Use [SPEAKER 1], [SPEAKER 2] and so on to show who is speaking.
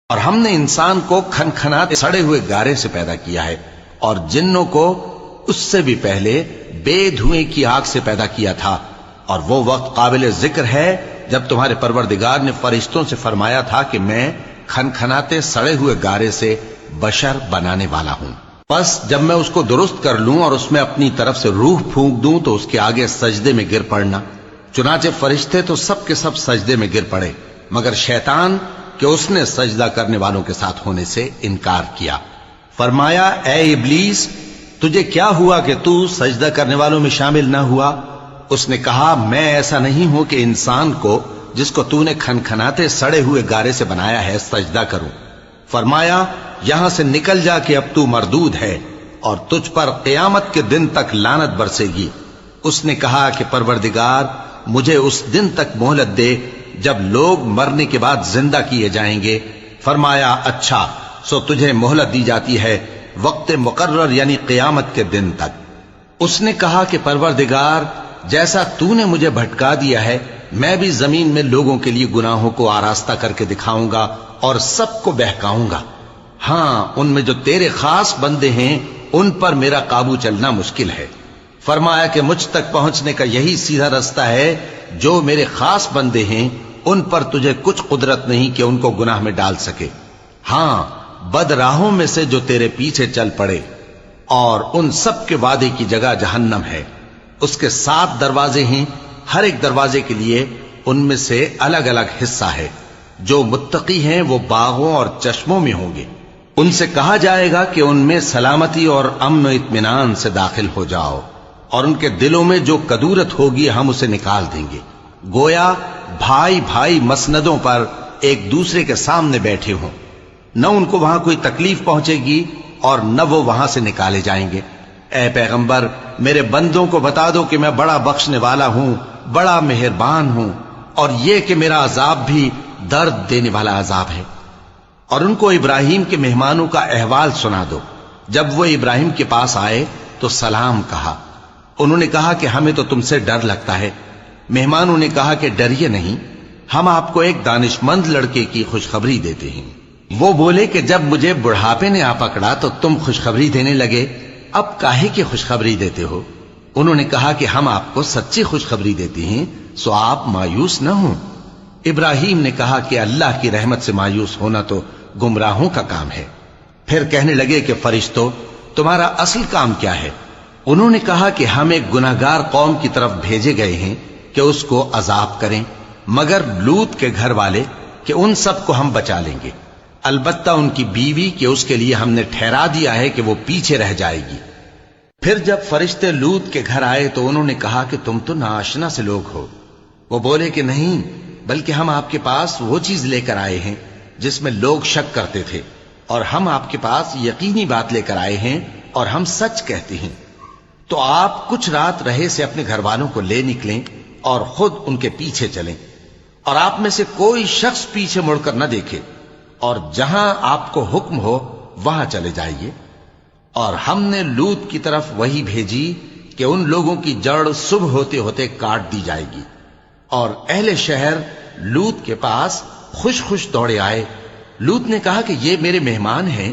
[SPEAKER 1] اور ہم نے انسان کو کھنکھناتے سڑے ہوئے گارے سے پیدا کیا ہے، اور جنوں کو اس سے بھی پہلے بے دھوئیں کی آگ سے پیدا کیا تھا۔ اور وہ وقت قابل ذکر ہے جب تمہارے پروردگار نے فرشتوں سے فرمایا تھا کہ میں کھنکھناتے سڑے ہوئے گارے سے بشر بنانے والا ہوں، پس جب میں اس کو درست کر لوں اور اس میں اپنی طرف سے روح پھونک دوں تو اس کے آگے سجدے میں گر پڑنا۔ چنانچہ فرشتے تو سب کے سب سجدے میں گر پڑے مگر شیطان کہ اس نے سجدہ کرنے والوں کے ساتھ ہونے سے انکار کیا۔ فرمایا اے ابلیس، تجھے کیا ہوا کہ تو سجدہ کرنے والوں میں شامل نہ ہوا؟ اس نے کہا میں ایسا نہیں ہوں کہ انسان کو جس کو تو نے کھنکھناتے سڑے ہوئے گارے سے بنایا ہے سجدہ کروں۔ فرمایا یہاں سے نکل جا کہ اب تو مردود ہے اور تجھ پر قیامت کے دن تک لعنت برسے گی۔ اس نے کہا کہ پروردگار مجھے اس دن تک مہلت دے جب لوگ مرنے کے بعد زندہ کیے جائیں گے۔ فرمایا اچھا، سو تجھے مہلت دی جاتی ہے وقت مقرر یعنی قیامت کے دن تک۔ اس نے کہا کہ پروردگار جیسا تو نے مجھے بھٹکا دیا ہے میں بھی زمین میں لوگوں کے لیے گناہوں کو آراستہ کر کے دکھاؤں گا اور سب کو بہکاؤں گا۔ ہاں ان میں جو تیرے خاص بندے ہیں ان پر میرا قابو چلنا مشکل ہے۔ فرمایا کہ مجھ تک پہنچنے کا یہی سیدھا رستہ ہے، جو میرے خاص بندے ہیں ان پر تجھے کچھ قدرت نہیں کہ ان کو گناہ میں ڈال سکے۔ ہاں بد راہوں میں سے جو تیرے پیچھے چل پڑے، اور ان سب کے وعدے کی جگہ جہنم ہے، اس کے 7 دروازے ہیں، ہر ایک دروازے کے لیے ان میں سے الگ الگ حصہ ہے۔ جو متقی ہیں وہ باغوں اور چشموں میں ہوں گے، ان سے کہا جائے گا کہ ان میں سلامتی اور امن و اطمینان سے داخل ہو جاؤ، اور ان کے دلوں میں جو کدورت ہوگی ہم اسے نکال دیں گے، گویا بھائی بھائی مسندوں پر ایک دوسرے کے سامنے بیٹھے ہوں، نہ ان کو وہاں کوئی تکلیف پہنچے گی اور نہ وہ وہاں سے نکالے جائیں گے۔ اے پیغمبر میرے بندوں کو بتا دو کہ میں بڑا بخشنے والا ہوں، بڑا مہربان ہوں، اور یہ کہ میرا عذاب بھی درد دینے والا عذاب ہے۔ اور ان کو ابراہیم کے مہمانوں کا احوال سنا دو۔ جب وہ ابراہیم کے پاس آئے تو سلام کہا۔ انہوں نے کہا کہ ہمیں تو تم سے ڈر لگتا ہے۔ مہمانوں نے کہا کہ ڈریے نہیں، ہم آپ کو ایک دانش مند لڑکے کی خوشخبری دیتے ہیں۔ وہ بولے کہ جب مجھے بڑھاپے نے آ پکڑا تو تم خوشخبری دینے لگے، اب کاہے کی خوشخبری دیتے ہو؟ انہوں نے کہا کہ ہم آپ کو سچی خوشخبری دیتے ہیں، سو آپ مایوس نہ ہوں۔ ابراہیم نے کہا کہ اللہ کی رحمت سے مایوس ہونا تو گمراہوں کا کام ہے۔ پھر کہنے لگے کہ فرشتوں تمہارا اصل کام کیا ہے؟ انہوں نے کہا کہ ہم ایک گناہگار قوم کی طرف بھیجے گئے ہیں کہ اس کو عذاب کریں، مگر لوط کے گھر والے کہ ان سب کو ہم بچا لیں گے، البتہ ان کی بیوی کہ اس کے لیے ہم نے ٹھہرا دیا ہے کہ وہ پیچھے رہ جائے گی۔ پھر جب فرشتے لوط کے گھر آئے تو انہوں نے کہا کہ تم تو ناآشنا سے لوگ ہو۔ وہ بولے کہ نہیں، بلکہ ہم آپ کے پاس وہ چیز لے کر آئے ہیں جس میں لوگ شک کرتے تھے، اور ہم آپ کے پاس یقینی بات لے کر آئے ہیں اور ہم سچ کہتے ہیں۔ تو آپ کچھ رات رہے سے اپنے گھر والوں کو لے نکلیں اور خود ان کے پیچھے چلیں، اور آپ میں سے کوئی شخص پیچھے مڑ کر نہ دیکھے، اور جہاں آپ کو حکم ہو وہاں چلے جائیے۔ اور ہم نے لوط کی طرف وہی بھیجی کہ ان لوگوں کی جڑ صبح ہوتے ہوتے کاٹ دی جائے گی۔ اور اہل شہر لوط کے پاس خوش خوش دوڑے آئے۔ لوط نے کہا کہ یہ میرے مہمان ہیں،